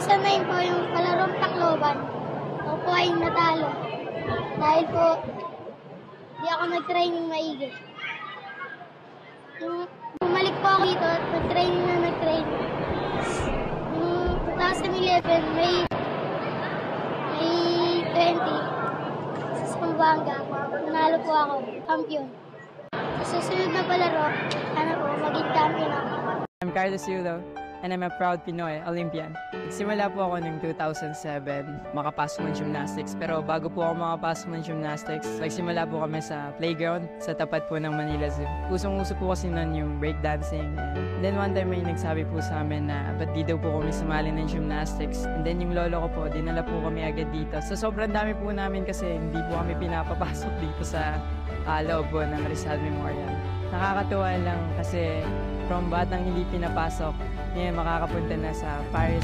2009 po yung palarong Tacloban. Ako po ay natalo. Dahil po, di ako nag-training maigi. Yung bumalik po ako dito at nag-training. Yung 2011, May 20, sa Pampanga, nanalo po ako, champion. Sa susunod na palaro, sana po maging champion ako. I'm Carlos Yulo, and I'm a proud Pinoy Olympian. Nagsimula po ako noong 2007 makapasok ng gymnastics. Pero bago po ako makapasok ng gymnastics, nagsimula po kami sa playground sa tapat po ng Manila Zoo. Usong-uso po kasi noon yung breakdancing. And then one time may nagsabi po sa amin na ba't di daw po kami sumali ng gymnastics. And then yung lolo ko po, dinala po kami agad dito. So sobrang dami po namin kasi hindi po kami pinapapasok dito sa loob po ng Rizal Memorial. Nakakatuwa lang kasi from batang hindi pinapasok, ngayon makakapunta na sa Paris